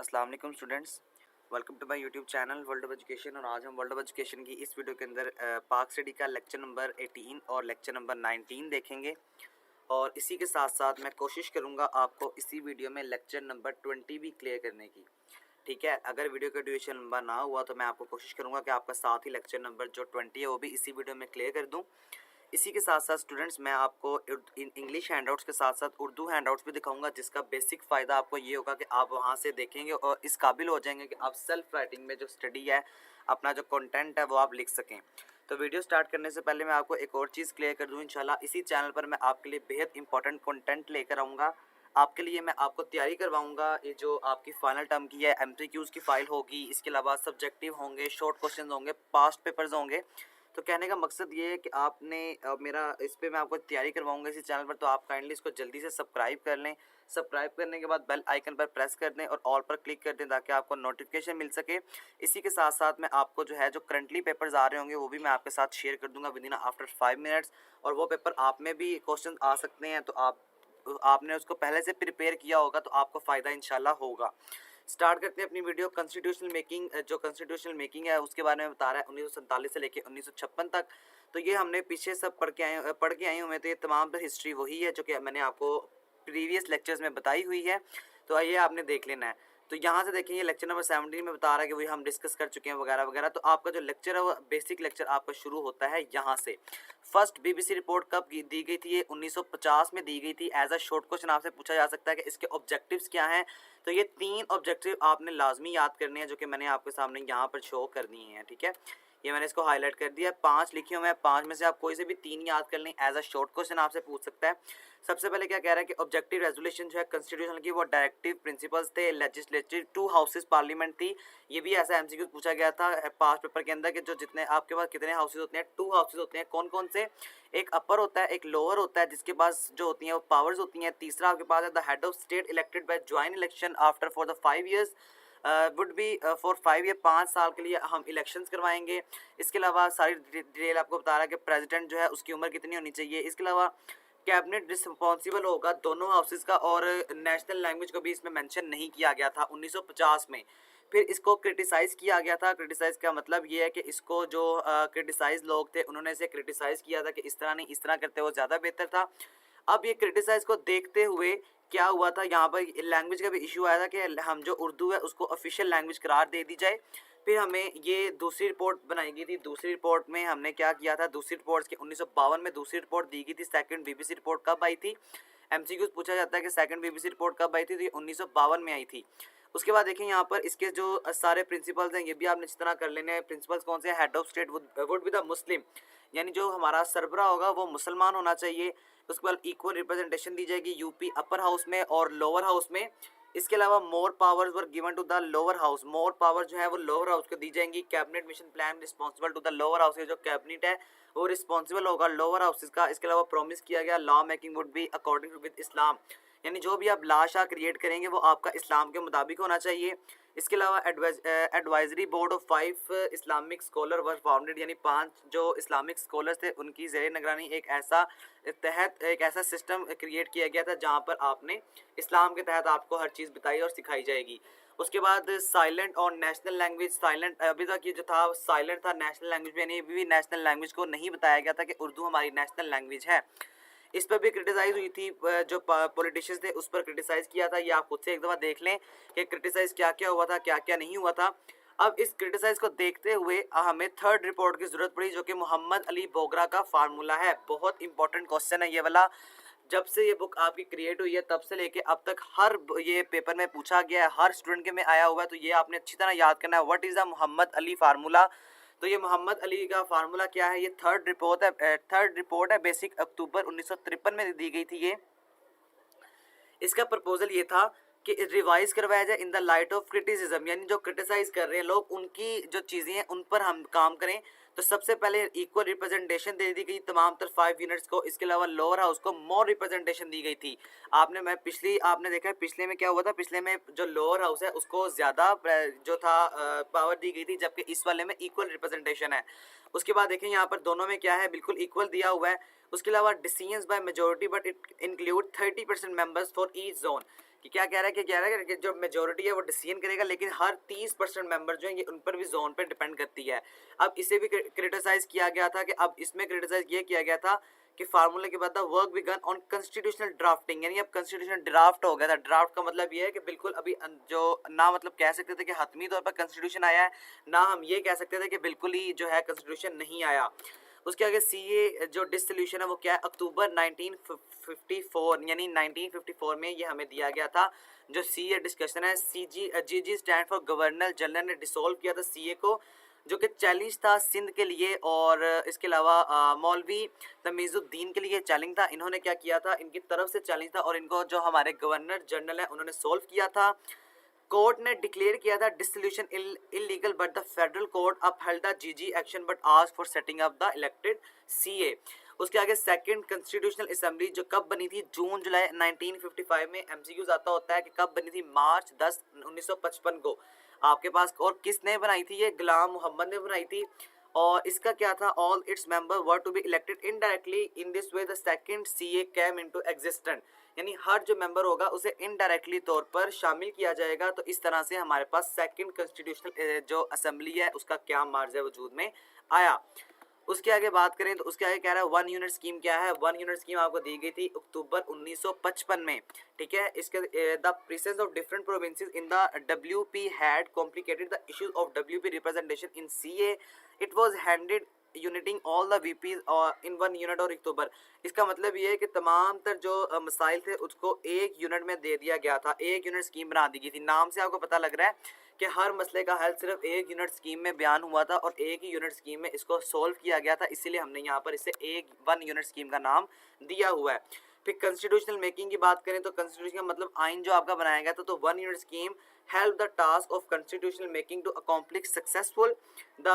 अस्सलाम वालेकुम students, welcome to my YouTube channel world of education. और आज हम वर्ल्ड ऑफ एजुकेशन की इस वीडियो के अंदर पाक स्टडी का लेक्चर नंबर 18 और लेक्चर नंबर 19 देखेंगे। और इसी के साथ साथ मैं कोशिश करूंगा आपको इसी वीडियो में लेक्चर नंबर 20 भी क्लियर करने की। ठीक है, अगर वीडियो का ड्यूरेशन लंबा ना हुआ तो मैं आपको कोशिश करूंगा कि आपका साथ ही लेक्चर नंबर जो 20 है वो भी इसी वीडियो में क्लियर कर दूँ। इसी के साथ साथ स्टूडेंट्स मैं आपको इंग्लिश हैंडआउट्स के साथ साथ उर्दू हैंडआउट्स भी दिखाऊंगा, जिसका बेसिक फ़ायदा आपको ये होगा कि आप वहाँ से देखेंगे और इस काबिल हो जाएंगे कि आप सेल्फ राइटिंग में जो स्टडी है, अपना जो कंटेंट है वो आप लिख सकें। तो वीडियो स्टार्ट करने से पहले मैं आपको एक और चीज़ क्लियर कर दूँ। इंशाल्लाह इसी चैनल पर मैं आपके लिए बेहद इंपॉर्टेंट कंटेंट लेकर आऊँगा। आपके लिए मैं आपको तैयारी करवाऊँगा। ये जो आपकी फाइनल टर्म की है MCQs की फ़ाइल होगी, इसके अलावा सब्जेक्टिव होंगे, शॉर्ट क्वेश्चन होंगे, पास्ट पेपर्स होंगे। तो कहने का मकसद ये है कि आपने मेरा इस पे मैं आपको तैयारी करवाऊंगा इसी चैनल पर, तो आप काइंडली इसको जल्दी से सब्सक्राइब कर लें। सब्सक्राइब करने के बाद बेल आइकन पर प्रेस कर दें और ऑल पर क्लिक कर दें ताकि आपको नोटिफिकेशन मिल सके। इसी के साथ साथ मैं आपको जो है जो करंटली पेपर्स आ रहे होंगे वो भी मैं आपके साथ शेयर कर दूंगा विद इन आफ्टर 5 मिनट्स। और वो पेपर आप में भी क्वेश्चन आ सकते हैं, तो आपने उसको पहले से प्रिपेयर किया होगा तो आपको फ़ायदा इंशाल्लाह होगा। स्टार्ट करते हैं अपनी वीडियो। कॉन्स्टिट्यूशनल मेकिंग, जो कॉन्स्टिट्यूशनल मेकिंग है उसके बारे में बता रहा है 1947 से लेकर 1956 तक। तो ये हमने पीछे सब पढ़ के आए हुए, तो ये तमाम तो हिस्ट्री वही है जो कि मैंने आपको प्रीवियस लेक्चर्स में बताई हुई है। तो आइए आपने देख लेना है। तो यहाँ से देखें, ये लेक्चर नंबर 17 में बता रहा है कि वही हम डिस्कस कर चुके हैं वगैरह वगैरह। तो आपका जो लेक्चर है वो बेसिक लेक्चर आपका शुरू होता है यहाँ से। फर्स्ट BBC रिपोर्ट कब दी गई थी? ये 1950 में दी गई थी। एज अ शॉर्ट क्वेश्चन आपसे पूछा जा सकता है कि इसके ऑब्जेक्टिव्स क्या हैं। तो ये 3 ऑब्जेक्टिव आपने लाजमी याद करने हैं जो कि मैंने आपके सामने यहाँ पर शो कर दिए हैं। ठीक है, ये मैंने इसको हाईलाइट कर दिया है। 5 लिखे हुए हैं, 5 में से आप कोई से भी 3 याद कर लें। एज अ शॉर्ट क्वेश्चन आपसे पूछ सकता है। सबसे पहले क्या कह रहा है कि ऑब्जेक्टिव रेजोल्यूशन जो है कॉन्स्टिट्यूशन की वो डायरेक्टिव प्रिंसिपल्स थे। लेजिस्लेटिव 2 हाउसेस पार्लियामेंट थी। ये भी ऐसा MCQ पूछा गया था पास्ट पेपर के अंदर कि जो जितने आपके पास कितने हाउसेस होते हैं, 2 हाउसेस होते हैं। कौन कौन से? एक अपर होता है, एक लोअर होता है, जिसके पास जो होती हैं वो पावर्स होती हैं। तीसरा आपके पास है the head of state elected by joint election after for the 5 years would be for 5 year, 5 साल के लिए हम इलेक्शंस करवाएंगे। इसके अलावा सारी डिटेल आपको बता रहा है कि प्रेसिडेंट जो है उसकी उम्र कितनी होनी चाहिए। इसके अलावा कैबिनेट रिस्पॉन्सिबल होगा दोनों हाउसेस का, और नेशनल लैंग्वेज को भी इसमें मेंशन नहीं किया गया था 1950 में। फिर इसको क्रिटिसाइज़ किया गया था। क्रिटिसाइज़ का मतलब ये है कि इसको जो क्रिटिसाइज़ लोग थे उन्होंने इसे क्रिटिसाइज़ किया था कि इस तरह नहीं, इस तरह करते वो ज़्यादा बेहतर था। अब ये क्रिटिसाइज़ को देखते हुए क्या हुआ था, यहाँ पर लैंग्वेज का भी इशू आया था कि हम जो उर्दू है उसको ऑफिशियल लैंग्वेज करार दे दी जाए। फिर हमें ये दूसरी रिपोर्ट बनाई गई थी। दूसरी रिपोर्ट में हमने क्या किया था, दूसरी रिपोर्ट की 1952 में दूसरी रिपोर्ट दी गई थी। सेकंड BBC रिपोर्ट कब आई थी? MCQ पूछा जाता है कि सेकंड BBC रिपोर्ट कब आई थी, तो ये 1952 में आई थी। उसके बाद देखें यहाँ पर इसके जो सारे प्रिंसिपल्स हैं ये भी आपने इस तरह कर लेने हैं। प्रिंसिपल्स कौन से हैं? Head of state would be the Muslim, यानी जो हमारा सरबरा होगा वो मुसलमान होना चाहिए। उसके बाद इक्वल रिप्रेजेंटेशन दी जाएगी यूपी अपर हाउस में और लोअर हाउस में। इसके अलावा more powers were given to the lower house, more power जो है वो लोअर हाउस को दी जाएंगी। Cabinet mission plan responsible to the lower house, जो कैबिनेट है वो रिस्पॉन्सिबल होगा लोअर हाउस का। इसके अलावा प्रॉमिस किया गया law making would be according to with Islam, यानी जो भी आप लॉ शाह क्रिएट करेंगे वो आपका इस्लाम के मुताबिक होना चाहिए। इसके अलावा advisory board of 5 Islamic scholar were founded, यानी 5 जो इस्लामिक स्कॉलर्स थे उनकी ज़ेर निगरानी एक ऐसा सिस्टम क्रिएट किया गया था जहाँ पर आपने इस्लाम के तहत आपको हर चीज़ बताई और सिखाई जाएगी। उसके बाद साइलेंट और नेशनल लैंग्वेज। साइलेंट अभी तक ये जो था साइलेंट था, नेशनल लैंग्वेज में, यानी अभी भी नेशनल लैंग्वेज को नहीं बताया गया था कि उर्दू हमारी नेशनल लैंग्वेज है। इस पर भी क्रिटिसाइज़ हुई थी, जो पॉलिटिशियंस थे उस पर क्रिटिसाइज़ किया था। ये आप खुद से एक दफ़ा देख लें कि क्रिटिसाइज़ क्या क्या हुआ था, क्या क्या नहीं हुआ था। अब इस क्रिटिसाइज़ को देखते हुए हमें थर्ड रिपोर्ट की ज़रूरत पड़ी जो कि मोहम्मद अली बोगरा का फार्मूला है। बहुत इंपॉर्टेंट क्वेश्चन है ये वाला। जब से ये बुक आपकी क्रिएट हुई है तब से लेके अब तक हर ये पेपर में पूछा गया है, हर स्टूडेंट के में आया हुआ है। तो ये आपने अच्छी तरह याद करना है, what is the Muhammad Ali formula. तो ये मोहम्मद अली का फार्मूला क्या है? ये थर्ड रिपोर्ट है बेसिक, अक्टूबर 1953 में दी गई थी ये। इसका प्रपोजल ये था कि रिवाइज करवाया जाए in the light of criticism, यानी जो क्रिटिसाइज कर रहे हैं लोग उनकी जो चीज़ें हैं उन पर हम काम करें। तो सबसे पहले इक्वल रिप्रेजेंटेशन दे दी गई तमाम तर 5 यूनिट्स को। इसके अलावा लोअर हाउस को मोर रिप्रेजेंटेशन दी गई थी। आपने देखा है पिछले में क्या हुआ था, पिछले में जो लोअर हाउस है उसको ज़्यादा जो था पावर दी गई थी, जबकि इस वाले में इक्वल रिप्रेजेंटेशन है। उसके बाद देखें यहाँ पर दोनों में क्या है, बिल्कुल इक्वल दिया हुआ है। उसके अलावा decisions by majority but it include 30% members for each zone, कि क्या कह रहा है कि जो मेजोरिटी है वो डिसीजन करेगा, लेकिन हर 30% मेंबर जो है ये उन पर भी जोन पे डिपेंड करती है। अब इसे भी क्रिटिसाइज किया गया था कि अब इसमें क्रिटिसाइज ये किया गया था कि फार्मूले के बाद work began on constitutional drafting, यानी अब कॉन्स्टिट्यूशनल ड्राफ्ट हो गया था। ड्राफ्ट का मतलब ये है कि बिल्कुल अभी जो ना मतलब कह सकते थे कि हतमी तौर पर कॉन्स्टिट्यूशन आया है, ना हम ये कह सकते थे कि बिल्कुल ही जो है कॉन्स्टिट्यूशन नहीं आया। उसके आगे सीए जो डिसोल्यूशन है वो क्या है, अक्टूबर 1954 यानी 1954 में ये हमें दिया गया था। जो सीए डिस्कशन है, जीजी स्टैंड फॉर गवर्नर जनरल ने डिसॉल्व किया था सीए को, जो कि चैलेंज था सिंध के लिए और इसके अलावा मौलवी तमीज़ुद्दीन के लिए चैलेंज था। इन्होंने क्या किया था, इनकी तरफ से चैलेंज था और इनको जो हमारे गवर्नर जनरल है उन्होंने सॉल्व किया था। कोर्ट ने डिक्लेयर किया था dissolution illegal, but the federal court upheld the GG action but asked for setting up the elected CA. उसके आगे सेकंड कॉन्स्टिट्यूशनल असेंबली जो कब बनी थी, जून जुलाई 1955 में। एमसीक्यूज आता होता है कि कब बनी थी, मार्च 10 1955 को आपके पास। और किसने बनाई थी, ये गुलाम मोहम्मद ने बनाई थी। और इसका क्या था, all its member were to be elected indirectly, in this way the second CA came into existence, यानी हर जो मेंबर होगा उसे इनडायरेक्टली तौर पर शामिल किया जाएगा। तो इस तरह से हमारे पास सेकंड कॉन्स्टिट्यूशनल जो असेंबली है उसका क्या मार्ज है वजूद में आया। उसके आगे बात करें तो उसके आगे कह रहा है 1 यूनिट स्कीम क्या है। 1 यूनिट स्कीम आपको दी गई थी अक्टूबर 1955 में, ठीक है। इसके the presence of different provinces in the WP had complicated the issues of WP representation in CA, it was handed uniting all the VPs in 1 unit और अक्टूबर। इसका मतलब ये है कि तमाम तर जो मसाइल थे उसको एक यूनिट में दे दिया गया था, एक यूनिट स्कीम बना दी गई थी। नाम से आपको पता लग रहा है कि हर मसले का हल सिर्फ एक यूनिट स्कीम में बयान हुआ था और एक ही यूनिट स्कीम में इसको सोल्व किया गया था, इसीलिए हमने यहाँ पर इसे 1 यूनिट स्कीम का नाम दिया हुआ है। फिर कॉन्स्टिट्यूशनल मेकिंग की बात करें तो कॉन्स्टिट्यूशन का मतलब आइन जो आपका बनाया गया था, तो 1 unit scheme help the task of constitutional making to accomplish successful. The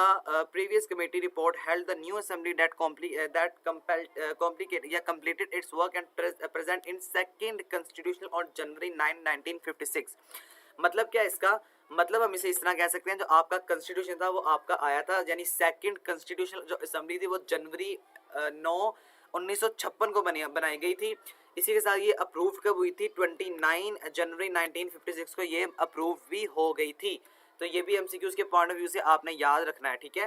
previous committee report held the new assembly that completed its work and present in second constitutional on January 9, 1956. मतलब क्या इसका मतलब, हम इसे इस तरह कह सकते हैं, जो आपका कॉन्स्टिट्यूशन था वो आपका आया था, यानी सेकंड कॉन्स्टिट्यूशनल जो असेंबली थी वो जनवरी 9 1956 को बनाई गई थी। इसी के साथ ये अप्रूव कब हुई थी, 29 जनवरी 1956 को ये अप्रूव भी हो गई थी। तो ये भी एमसीक्यूज के पॉइंट ऑफ व्यू से आपने याद रखना है, ठीक है।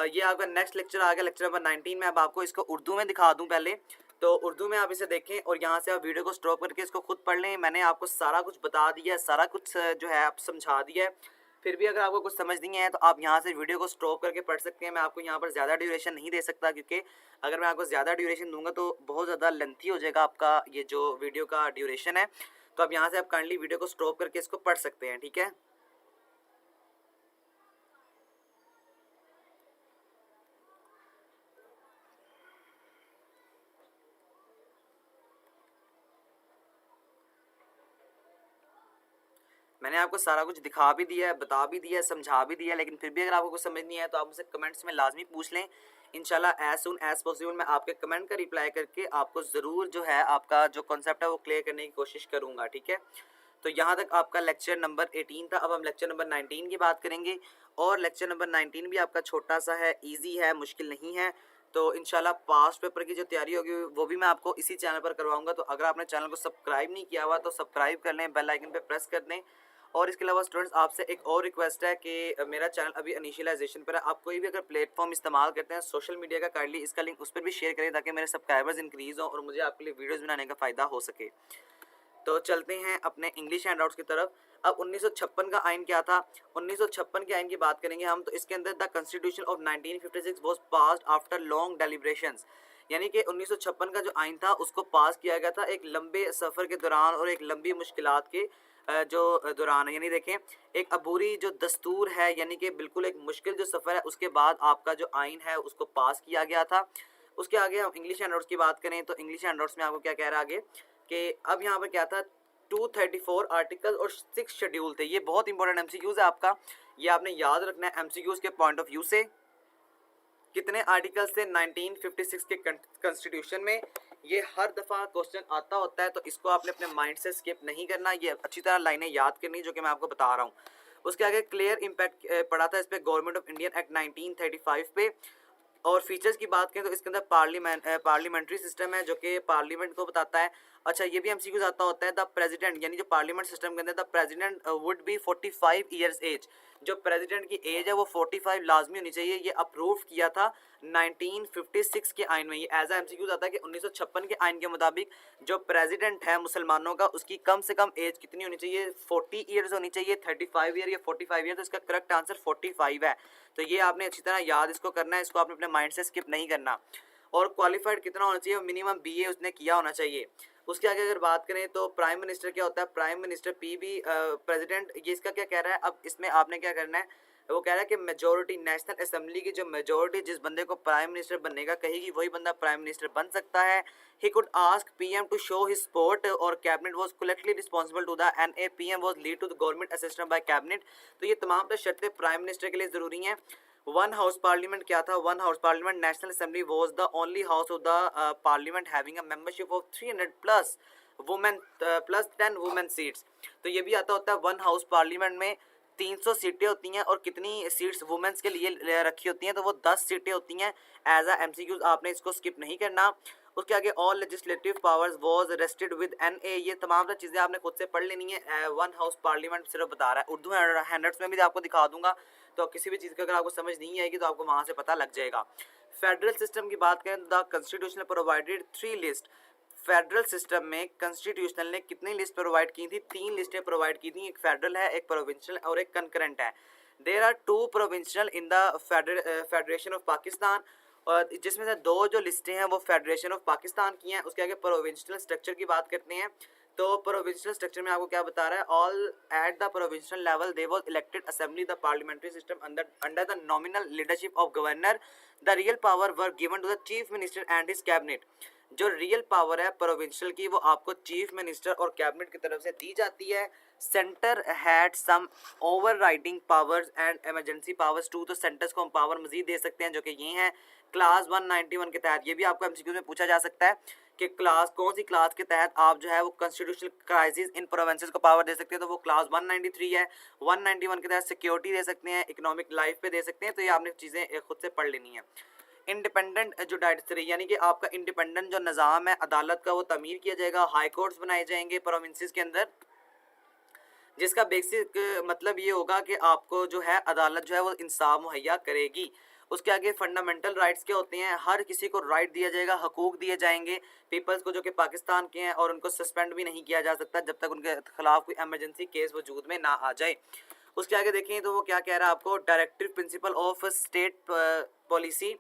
ये आपका नेक्स्ट लेक्चर आ गया, लेक्चर नंबर 19 में। अब आपको इसको उर्दू में दिखा दूं पहले, तो उर्दू में आप इसे देखें और यहाँ से आप वीडियो को स्टॉप करके इसको खुद पढ़ लें। मैंने आपको सारा कुछ बता दिया है, सारा कुछ जो है आप समझा दिया है। फिर भी अगर आपको कुछ समझ नहीं है तो आप यहाँ से वीडियो को स्टॉप करके पढ़ सकते हैं। मैं आपको यहाँ पर ज़्यादा ड्यूरेशन नहीं दे सकता, क्योंकि अगर मैं आपको ज़्यादा ड्यूरेशन दूंगा तो बहुत ज़्यादा लेंथी हो जाएगा आपका ये जो वीडियो का ड्यूरेशन है। तो आप यहाँ से आप काइंडली वीडियो को स्टॉप करके इसको पढ़ सकते हैं, ठीक है। मैंने आपको सारा कुछ दिखा भी दिया है, बता भी दिया है, समझा भी दिया है, लेकिन फिर भी अगर आपको कुछ समझ नहीं आया तो आप मुझसे कमेंट्स में लाजमी पूछ लें। इंशाल्लाह एज सुन एज पॉसिबल मैं आपके कमेंट का रिप्लाई करके आपको ज़रूर जो है आपका जो कॉन्सेप्ट है वो क्लियर करने की कोशिश करूँगा, ठीक है। तो यहाँ तक आपका लेक्चर नंबर 18 था। अब हम लेक्चर नंबर 19 की बात करेंगे, और लेक्चर नंबर 19 भी आपका छोटा सा है, ईजी है, मुश्किल नहीं है। तो इंशाल्लाह पास्ट पेपर की जो तैयारी होगी वो भी मैं आपको इसी चैनल पर करवाऊंगा। तो अगर आपने चैनल को सब्सक्राइब नहीं किया हुआ तो सब्सक्राइब कर लें, बेल आइकन पे प्रेस कर दें। और इसके अलावा स्टूडेंट्स आपसे एक और रिक्वेस्ट है कि मेरा चैनल अभी इनिशियलाइजेशन पर है। आप कोई भी अगर प्लेटफॉर्म इस्तेमाल करते हैं सोशल मीडिया का, काइंडली इसका लिंक उस पर भी शेयर करें ताकि मेरे सब्सक्राइबर्स इंक्रीज़ हों और मुझे आपके लिए वीडियोज़ बनाने का फ़ायदा हो सके। तो चलते हैं अपने इंग्लिश हैंडआउट्स की तरफ। अब 1956 का आइन क्या था, 1956 के आइन की बात करेंगे हम। तो इसके अंदर the constitution of 1956 was passed after long deliberations, यानी कि 1956 का जो आइन था उसको पास किया गया था एक लंबे सफ़र के दौरान और एक लंबी मुश्किलात के जो दौरान है। यानी देखें, एक अबूरी जो दस्तूर है, यानी कि बिल्कुल एक मुश्किल जो सफ़र है, उसके बाद आपका जो आइन है उसको पास किया गया था। उसके आगे हम इंग्लिश हैंडआउट्स की बात करें तो इंग्लिश हैंडआउट्स में आपको क्या कह रहा है आगे कि अब यहाँ पर क्या था, 234 आर्टिकल और 6 शेड्यूल थे। ये बहुत इंपॉर्टेंट एमसीक्यूज है आपका, ये आपने याद रखना है एमसीक्यूज के पॉइंट ऑफ व्यू से। कितने आर्टिकल्स थे 1956 के कॉन्स्टिट्यूशन में, ये हर दफ़ा क्वेश्चन आता होता है, तो इसको आपने अपने माइंड से स्किप नहीं करना, ये अच्छी तरह लाइनें याद करनी जो कि मैं आपको बता रहा हूँ। उसके आगे क्लियर इम्पैक्ट पड़ा था इस पर गवर्नमेंट ऑफ इंडियन एक्ट 1935 पे। और फीचर्स की बात करें तो इसके अंदर पार्लियामेंट्री सिस्टम है जो कि पार्लियामेंट को बताता है। अच्छा, ये भी एमसीक्यूज आता होता है, द प्रेसिडेंट यानी जो पार्लियामेंट सिस्टम के अंदर the president would be 45 years age, जो प्रेसिडेंट की एज है वो 45 लाजमी होनी चाहिए। ये अप्रूव किया था 1956 के आइन में। ये एज एमसीक्यूज आता है कि 1956 के आइन के मुताबिक जो प्रेसिडेंट है मुसलमानों का, उसकी कम से कम एज कितनी होनी चाहिए, 40 ईयर्स होनी चाहिए, 35 ईयर या 45 ईयर। तो इसका करेक्ट आंसर 45 है। तो ये आपने अच्छी तरह याद इसको करना है, इसको आपने अपने माइंड से स्किप नहीं करना। और क्वालिफाइड कितना होना चाहिए, मिनिमम बीए उसने किया होना चाहिए। उसके आगे अगर बात करें तो प्राइम मिनिस्टर क्या होता है, प्राइम मिनिस्टर पीबी प्रेसिडेंट, ये इसका क्या कह रहा है। अब इसमें आपने क्या करना है, वो कह रहा है कि मेजोरिटी, नेशनल असेंबली की जो मेजोरिटी जिस बंदे को प्राइम मिनिस्टर बनने का कहेगी वही बंदा प्राइम मिनिस्टर बन सकता है। He could ask PM to show his support और cabinet was collectively responsible to the and a PM was lead to the government assistant by cabinet. तो ये तमाम तो शर्तें प्राइम मिनिस्टर के लिए ज़रूरी हैं। वन हाउस पार्लियामेंट क्या था, one house parliament, national assembly was the only house of the parliament having a membership of 300 plus women plus 10 women seats. तो ये भी आता होता है, वन हाउस पार्लियामेंट में 300 सीटें होती हैं और कितनी सीट्स वुमेन्स के लिए रखी होती हैं, तो वो 10 सीटें होती हैं। एज अ एमसीक्यूज आपने इसको स्किप नहीं करना। उसके आगे all legislative powers was vested with NA, ये तमाम तो चीज़ें आपने खुद से पढ़ लेनी है। वन हाउस पार्लियामेंट सिर्फ बता रहा है, उर्दू हैंडआउट्स में भी आपको दिखा दूंगा। तो किसी भी चीज़ का अगर आपको समझ नहीं आएगी तो आपको वहाँ से पता लग जाएगा। फेडरल सिस्टम की बात करें तो the constitution provided 3 list. Federal system में कॉन्स्टिट्यूशनल ने कितनी लिस्ट प्रोवाइड की थी, 3 लिस्टें प्रोवाइड की थी। एक फेडरल है, एक प्रोविंशियल और एक कंकरेंट है। There are 2 provincial in the federation of Pakistan, और जिसमें से 2 जो लिस्टें हैं वो फेडरेशन ऑफ पाकिस्तान की हैं। उसके आगे प्रोविंशियल स्ट्रक्चर की बात करते हैं तो प्रोविंशियल स्ट्रक्चर में आपको क्या बता रहा है, all at the provincial level they was elected assembly the parliamentary system under the nominal leadership of governor. The real power were given to the chief minister and his cabinet. जो real power है provincial की वो आपको chief minister और cabinet की तरफ से दी जाती है। Centre had some overriding powers and emergency powers too, तो सेंटर्स को हम पावर मजीद दे सकते हैं जो कि ये हैं क्लास 191 के तहत। ये भी आपको एमसीक्यू में पूछा जा सकता है कि क्लास कौन सी क्लास के तहत आप जो है वो कॉन्स्टिट्यूशनल क्राइसिस इन प्रोविंसेस को पावर दे सकते हैं, तो वो क्लास 193 है। 191 के तहत सिक्योरिटी दे सकते हैं, इकोनॉमिक लाइफ पे दे सकते हैं। तो ये आपने चीज़ें खुद से पढ़ लेनी है। इंडिपेंडेंट जुडिशरी यानी कि आपका इंडिपेंडेंट जो निज़ाम है अदालत का वो तमीर किया जाएगा। हाई कोर्ट्स बनाए जाएंगे प्रोविंसेस के अंदर, जिसका बेसिक मतलब ये होगा कि आपको जो है अदालत जो है वो इंसाफ मुहैया करेगी। उसके आगे फंडामेंटल राइट्स क्या होते हैं, हर किसी को राइट दिया जाएगा, हकूक दिए जाएंगे पीपल्स को जो कि पाकिस्तान के हैं, और उनको सस्पेंड भी नहीं किया जा सकता जब तक उनके खिलाफ कोई एमरजेंसी केस वजूद में ना आ जाए। उसके आगे देखें तो वो क्या कह रहा है आपको, directive principle of state policy.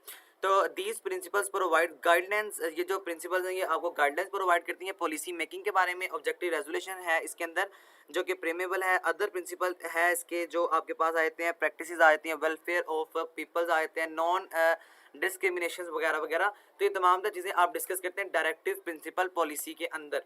तो दीज प्रिंसिपल्स प्रोवाइड गाइडलाइंस, ये जो प्रिंसिपल्स हैं ये आपको गाइडलाइंस प्रोवाइड करती हैं पॉलिसी मेकिंग के बारे में। ऑब्जेक्टिव रेजोल्यूशन है इसके अंदर जो कि प्रेमेबल है। अदर प्रिंसिपल है इसके जो आपके पास आते हैं, प्रैक्टिसेस आते हैं, वेलफेयर ऑफ पीपल्स आते हैं, नॉन डिस्क्रिमिनेशन वगैरह वगैरह। तो ये तमाम तो चीज़ें आप डिस्कस करते हैं डायरेक्टिव प्रिंसिपल पॉलिसी के अंदर।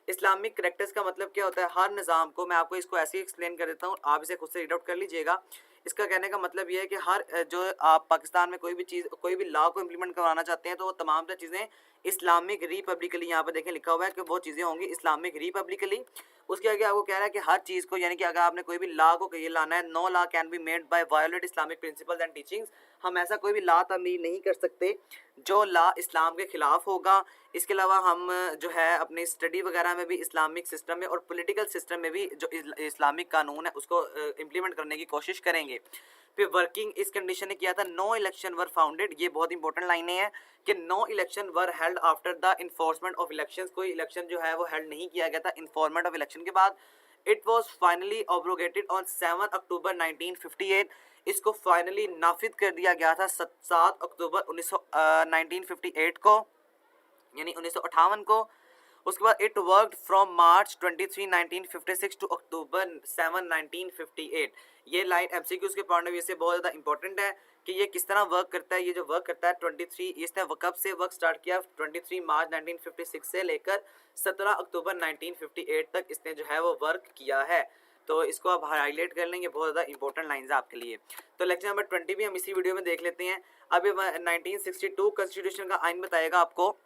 इस्लामिक करेक्टर्स का मतलब क्या होता है, हर निज़ाम को मैं आपको इसको ऐसे ही एक्सप्लेन कर देता हूँ, आप इसे खुद से रीड आउट कर लीजिएगा। इसका कहने का मतलब ये है कि हर जो आप पाकिस्तान में कोई भी चीज़, कोई भी लॉ को इम्प्लीमेंट करवाना चाहते हैं तो वो तमाम तो चीज़ें इस्लामिक रिपब्लिकली, यहाँ पर देखें लिखा हुआ है कि वो चीज़ें होंगी इस्लामिक रिपब्लिकली। उसके आगे आपको कह रहा है कि हर चीज़ को, यानी कि अगर आपने कोई भी लॉ को ये लाना है, no law can be made by violate Islamic principles and teachings. हम ऐसा कोई भी लॉ तमीर नहीं कर सकते जो लॉ इस्लाम के ख़िलाफ़ होगा। इसके अलावा हम जो है अपनी स्टडी वगैरह में भी इस्लामिक सिस्टम में और पॉलिटिकल सिस्टम में भी जो इस्लामिक कानून है उसको इम्प्लीमेंट करने की कोशिश करेंगे। फिर वर्किंग इस कंडीशन ने किया था, नो इलेक्शन वर फाउंडेड। ये बहुत इंपॉर्टेंट लाइनें हैं कि no election were held after the enforcement of elections. कोई इलेक्शन जो है वो हेल्ड नहीं किया गया था इन्फोर्समेंट ऑफ इलेक्शन के बाद। इट वॉज फाइनली ऑब्रोगेटेड ऑन 7 अक्टूबर 1958। इसको फाइनली नाफिद कर दिया गया था 7 अक्टूबर 1958 को, यानी 1958 को। उसके बाद it worked from March 23 1956 to October 7 1958। ये लाइन एमसीक्यूज के पॉइंट ऑफ व्यू से बहुत ज़्यादा इंपॉर्टेंट है कि ये किस तरह वर्क करता है। ये जो वर्क करता है 23, इसने कब से वर्क स्टार्ट किया, 23 मार्च 1956 से लेकर 17 अक्टूबर 1958 तक इसने जो है वो वर्क किया है। तो इसको आप हाईलाइट कर लेंगे, बहुत ज़्यादा इंपॉर्टेंट लाइंस है आपके लिए। तो लेक्चर नंबर 20 भी हम इसी वीडियो में देख लेते हैं। अभी 1962 कॉन्स्टिट्यूशन का आइन बताएगा आपको।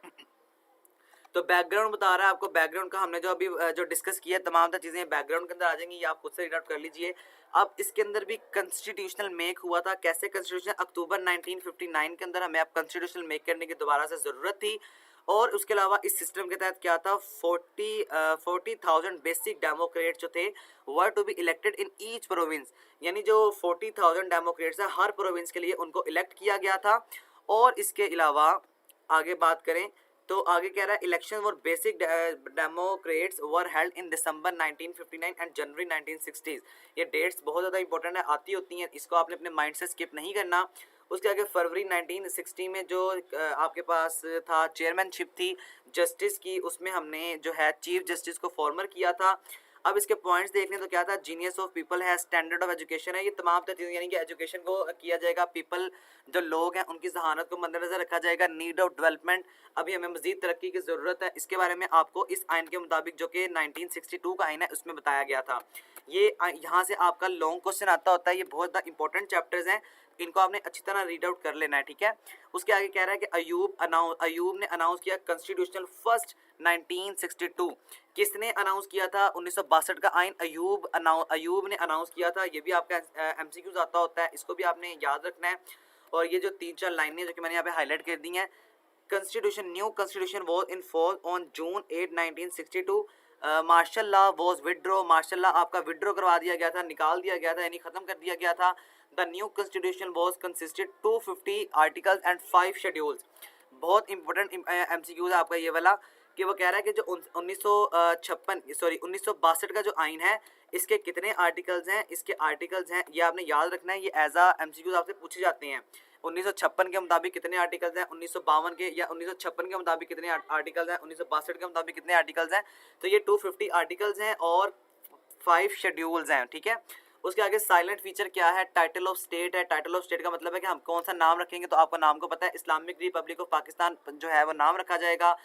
तो बैकग्राउंड बता रहा है आपको, बैकग्राउंड का हमने जो अभी जो डिस्कस किया तमाम तो चीज़ें बैकग्राउंड के अंदर आ जाएंगी, ये आप खुद से रीड आउट कर लीजिए। अब इसके अंदर भी कॉन्स्टिट्यूशनल मेक हुआ था। कैसे कॉन्स्टिट्यूशन, अक्टूबर 1959 के अंदर हमें अब कॉन्स्टिट्यूशनल मेक करने की दोबारा से ज़रूरत थी। और उसके अलावा इस सिस्टम के तहत क्या था, 40,000 बेसिक डेमोक्रेट जो थे were to be elected in each province, यानी जो 40,000 डेमोक्रेट्स है हर प्रोविंस के लिए उनको इलेक्ट किया गया था। और इसके अलावा आगे बात करें तो आगे कह रहा है election for basic democrats were held in December 1959 and January 1960। ये डेट्स बहुत ज़्यादा इंपॉर्टेंट है, आती होती हैं, इसको आपने अपने माइंड से स्किप नहीं करना। उसके आगे फरवरी 1960 में जो आपके पास था चेयरमैनशिप थी जस्टिस की, उसमें हमने जो है चीफ जस्टिस को फॉर्मर किया था। अब इसके पॉइंट्स देख लें तो क्या था, जीनियस ऑफ पीपल है, स्टैंडर्ड ऑफ एजुकेशन है, ये तमाम चीज़ें यानी कि एजुकेशन को किया जाएगा, पीपल जो लोग हैं उनकी जहानत को मद्देनजर रखा जाएगा, नीड ऑफ डेवलपमेंट, अभी हमें मजीद तरक्की की ज़रूरत है, इसके बारे में आपको इस आइन के मुताबिक जो कि 1962 का आइन है उसमें बताया गया था। ये यहाँ से आपका लॉन्ग क्वेश्चन आता होता है, ये बहुत ज़्यादा इंपॉर्टेंट चैप्टर्स हैं, इनको आपने अच्छी तरह रीड आउट कर लेना है, ठीक है। उसके आगे कह रहा है कि अयूब ने अनाउंस किया कॉन्स्टिट्यूशनल फर्स्ट 1962। किसने अनाउंस किया था 1962 का आइन, अयूब ने अनाउंस किया था। ये भी आपका एमसीक्यूज आता होता है, इसको भी आपने याद रखना है। और ये जो 3-4 लाइनें जो कि मैंने यहाँ पे हाईलाइट कर दी हैं, new constitution was in force on June 8 1962। Martial law was withdraw, martial law आपका विड्रो करवा दिया गया था, निकाल दिया गया था, यानी ख़त्म कर दिया गया था। The new constitution was consisted 250 articles and 5 schedules. बहुत इंपॉर्टेंट एमसीक्यूज है आपका ये वाला, कि वो कह रहा है कि जो 1962 का जो आइन है इसके कितने आर्टिकल्स हैं, इसके आर्टिकल्स हैं ये आपने याद रखना है, ये एज आ एमसीक्यूज आपसे पूछे जाते हैं। 1956 के मुताबिक कितने आर्टिकल्स हैं, 1952 के या 1956 के मुताबिक कितने आर्टिकल्स हैं, 1962 के मुताबिक कितने आर्टिकल्स हैं, तो ये 250 आर्टिकल्स हैं और 5 शेड्यूल्स हैं, ठीक है। उसके आगे साइलेंट फीचर क्या है, टाइटल ऑफ स्टेट है। टाइटल ऑफ स्टेट का मतलब है कि हम कौन सा नाम रखेंगे, तो आपको नाम को पता है, इस्लामिक रिपब्लिक ऑफ पाकिस्तान जो है वो नाम रखा जाएगा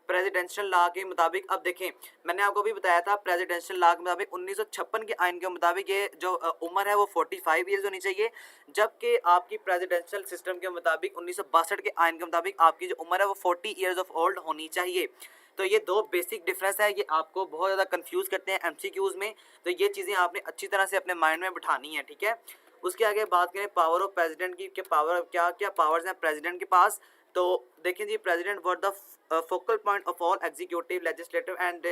प्रेसिडेंशियल लॉ के मुताबिक। अब देखें मैंने आपको भी बताया था प्रेसिडेंशियल लॉ के मुताबिक 1956 के आइन के मुताबिक ये जो उम्र है वो 45 ईयर्स होनी चाहिए, जबकि आपकी प्रेसिडेंशियल सिस्टम के मुताबिक 1962 के आइन के मुताबिक आपकी जो उम्र है वो 40 ईयर्स ऑफ ओल्ड होनी चाहिए। तो ये दो बेसिक डिफरेंस है, ये आपको बहुत ज़्यादा कंफ्यूज करते हैं एमसीक्यूज में, तो ये चीज़ें आपने अच्छी तरह से अपने माइंड में बिठानी है, ठीक है। उसके आगे बात करें पावर ऑफ प्रेसिडेंट की, पावर क्या क्या पावर्स हैं प्रेसिडेंट के पास, तो देखें जी president were the focal point of all executive legislative and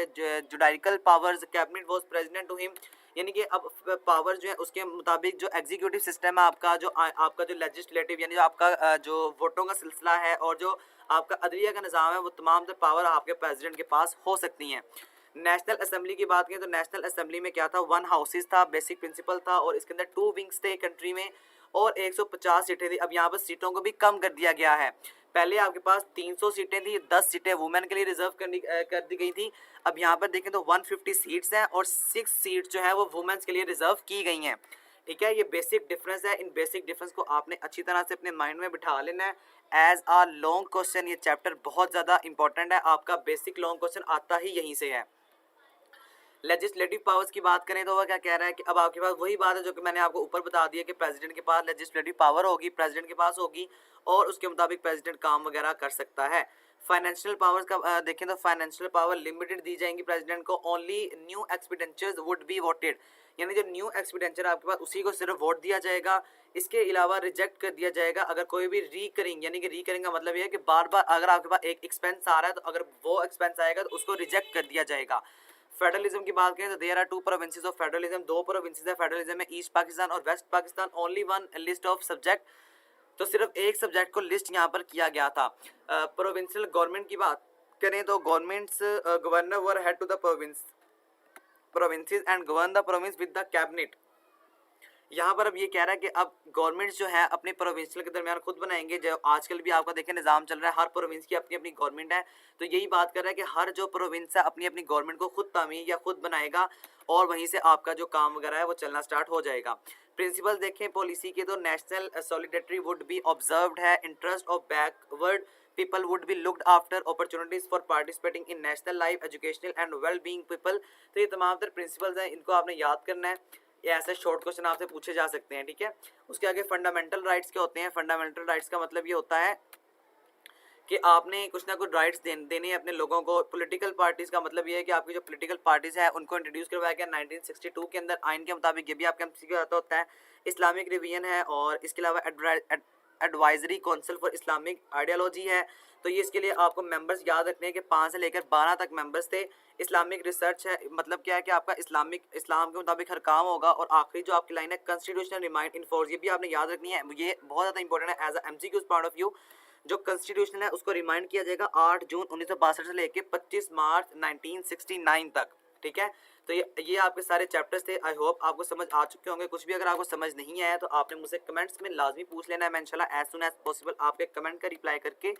judicial powers, cabinet was president to him, यानी कि अब पावर जो है उसके मुताबिक जो एग्जीक्यूटिव सिस्टम है आपका, जो आपका जो लेजिस्लेटिव यानी जो आपका जो वोटों का सिलसिला है और जो आपका अदलिया का निज़ाम है, वो तमाम तर पावर आपके प्रेसिडेंट के पास हो सकती हैं। नेशनल असेंबली की बात करें तो नेशनल असेंबली में क्या था, 1 हाउसेस था, बेसिक प्रिंसिपल था, और इसके अंदर 2 विंग्स थे कंट्री में, और 150 सीटें थी। अब यहाँ पर सीटों को भी कम कर दिया गया है, पहले आपके पास 300 सीटें थी, 10 सीटें वुमेन के लिए रिजर्व कर दी गई थी। अब यहाँ पर देखें तो 150 सीट्स हैं और 6 सीट्स जो है वो वुमेन्स के लिए रिजर्व की गई हैं, ठीक है। ये बेसिक डिफरेंस है, इन बेसिक डिफरेंस को आपने अच्छी तरह से अपने माइंड में बिठा लेना है एज आ लॉन्ग क्वेश्चन। ये चैप्टर बहुत ज़्यादा इंपॉर्टेंट है, आपका बेसिक लॉन्ग क्वेश्चन आता ही यहीं से है। लेजिस्लेटिव पावर्स की बात करें तो वह क्या कह रहा है कि अब आपके पास वही बात है जो कि मैंने आपको ऊपर बता दिया कि प्रेसिडेंट के पास लेजिस्लेटिव पावर होगी, प्रेसिडेंट के पास होगी, और उसके मुताबिक प्रेसिडेंट काम वगैरह कर सकता है। फाइनेंशियल पावर्स का देखें तो फाइनेंशियल पावर लिमिटेड दी जाएंगी प्रेसिडेंट को, only new expenditures would be voted, यानी जो न्यू एक्सपेंडिचर आपके पास उसी को सिर्फ वोट दिया जाएगा, इसके अलावा रिजेक्ट कर दिया जाएगा अगर कोई भी रिकरिंग, यानी कि रिकरिंग का मतलब ये है कि बार बार अगर आपके पास एक एक्सपेंस आ रहा है तो अगर वो एक्सपेंस आएगा तो उसको रिजेक्ट कर दिया जाएगा। फेडरलिज्म की बात करें तो there are 2 provinces of federalism, 2 provinces है फेडरलिज्म में, ईस्ट पाकिस्तान और West Pakistan. Only 1 list of subject, तो सिर्फ एक सब्जेक्ट को लिस्ट यहाँ पर किया गया था। प्रोविंशियल गवर्नमेंट की बात करें तो governments governor were head to the provinces and govern the province with the cabinet. यहाँ पर अब ये कह रहा है कि अब गवर्नमेंट्स जो है अपने प्रोविंशियल के दरमियान खुद बनाएंगे, जो आजकल भी आपका देखें निज़ाम चल रहा है, हर प्रोविंस की अपनी अपनी गवर्नमेंट है, तो यही बात कर रहा है कि हर जो प्रोविंस है अपनी अपनी गवर्नमेंट को खुद तामीर या खुद बनाएगा, और वहीं से आपका जो काम वगैरह है वो चलना स्टार्ट हो जाएगा। प्रिंसिपल देखें पॉलिसी के तो national solidarity would be observed है, interest of backward people would be looked after, opportunities for participating in national life, educational and well being people। तो ये तमाम तर प्रिंसिपल्स हैं, इनको आपने याद करना है, ये ऐसे शॉर्ट क्वेश्चन आपसे पूछे जा सकते हैं, ठीक है। उसके आगे फंडामेंटल राइट्स क्या होते हैं, फंडामेंटल राइट्स का मतलब ये होता है कि आपने कुछ ना कुछ राइट्स देने हैं अपने लोगों को। पॉलिटिकल पार्टीज़ का मतलब ये है कि आपकी जो पॉलिटिकल पार्टीज़ हैं उनको इंट्रोड्यूस करवाया गया 1962 के अंदर आइन के मुताबिक, ये भी आपके एमसीक्यू आता होता है। इस्लामिक रिवीजन है, और इसके अलावा advisory council for Islamic ideology है। तो ये इसके लिए आपको मेंबर्स याद रखने हैं कि 5 से लेकर 12 तक मेंबर्स थे। इस्लामिक रिसर्च है, मतलब क्या है कि आपका इस्लाम के मुताबिक हर काम होगा। और आखिरी जो आपकी लाइन है कॉन्स्टिट्यूशनल रिमाइंड इन फोर्स, ये भी आपने याद रखनी है, ये बहुत ज़्यादा इंपॉर्टेंट है as MCQs point of view. जो कॉन्स्टिट्यूशन है उसको रिमाइंड किया जाएगा 8 जून 1962 से लेकर 25 मार्च 1969 तक, ठीक है। तो ये आपके सारे चैप्टर्स थे। आई होप आपको समझ आ चुके होंगे। कुछ भी अगर आपको समझ नहीं आया तो आपने मुझसे कमेंट्स में लाजमी पूछ लेना है। मैं इंशाल्लाह एज सुन एज पॉसिबल आपके कमेंट का रिप्लाई करके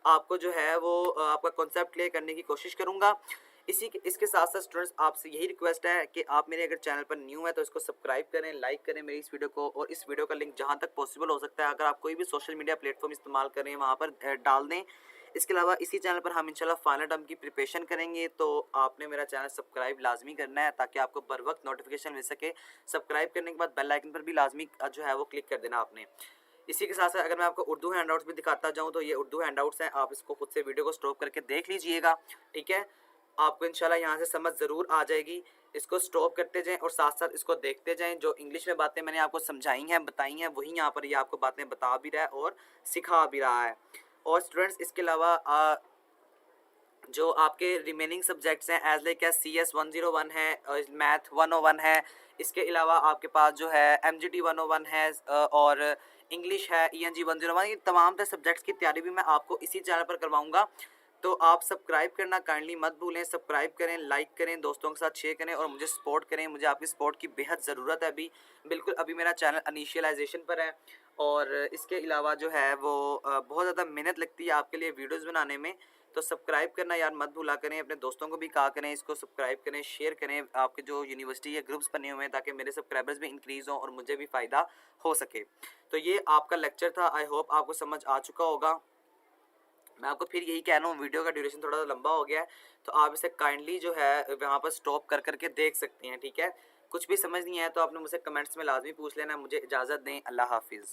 आपको जो है वो आपका कॉन्सेप्ट क्लियर करने की कोशिश करूँगा। इसके साथ साथ स्टूडेंट्स आपसे यही रिक्वेस्ट है कि आप मेरे अगर चैनल पर न्यू है तो इसको सब्सक्राइब करें, लाइक करें मेरी इस वीडियो को, और इस वीडियो का लिंक जहाँ तक पॉसिबल हो सकता है अगर आप कोई भी सोशल मीडिया प्लेटफॉर्म इस्तेमाल करें वहाँ पर डाल दें। इसके अलावा इसी चैनल पर हम इंशाल्लाह फाइनल टर्म की प्रिपरेशन करेंगे, तो आपने मेरा चैनल सब्सक्राइब लाजमी करना है ताकि आपको बर वक्त नोटिफिकेशन मिल सके। सब्सक्राइब करने के बाद बेल आइकन पर भी लाजमी जो है वो क्लिक कर देना आपने। इसी के साथ साथ अगर मैं आपको उर्दू हैंडआउट्स भी दिखाता जाऊँ तो ये उर्दू हैंडआउट्स हैं, आप इसको खुद से वीडियो को स्टॉप करके देख लीजिएगा, ठीक है। आपको इंशाल्लाह यहाँ से समझ ज़रूर आ जाएगी। इसको स्टॉप करते जाएं और साथ साथ इसको देखते जाएं। जो इंग्लिश में बातें मैंने आपको समझाई हैं, बताई हैं, वही यहाँ पर ये आपको बातें बता भी रहा है और सिखा भी रहा है। और स्टूडेंट्स इसके अलावा जो आपके रिमेनिंग सब्जेक्ट्स हैं एज लाइक CS 101 है, मैथ 101 है, इसके अलावा आपके पास जो है MGT 101 है और इंग्लिश है ENG 101। ये तमाम तरह सब्जेक्ट्स की तैयारी भी मैं आपको इसी चैनल पर करवाऊंगा। तो आप सब्सक्राइब करना काइंडली मत भूलें। सब्सक्राइब करें, लाइक करें, दोस्तों के साथ शेयर करें और मुझे सपोर्ट करें। मुझे आपकी सपोर्ट की बेहद ज़रूरत है अभी। बिल्कुल अभी मेरा चैनल इनिशियलाइजेशन पर है और इसके अलावा जो है वो बहुत ज़्यादा मेहनत लगती है आपके लिए वीडियोज़ बनाने में। तो सब्सक्राइब करना यार मत भूला करें, अपने दोस्तों को भी कहा करें इसको सब्सक्राइब करें, शेयर करें। आपके जो यूनिवर्सिटी या ग्रुप्स बने हुए हैं ताकि मेरे सब्सक्राइबर्स भी इंक्रीज़ हों और मुझे भी फ़ायदा हो सके। तो ये आपका लेक्चर था, आई होप आपको समझ आ चुका होगा। मैं आपको फिर यही कह रहा हूँ, वीडियो का ड्यूरेशन थोड़ा सा लंबा हो गया है तो आप इसे काइंडली जो है वहाँ पर स्टॉप कर करके देख सकते हैं, ठीक है। कुछ भी समझ नहीं आया तो आपने मुझसे कमेंट्स में लाजमी पूछ लेना। मुझे इजाज़त दें, अल्लाह हाफिज़।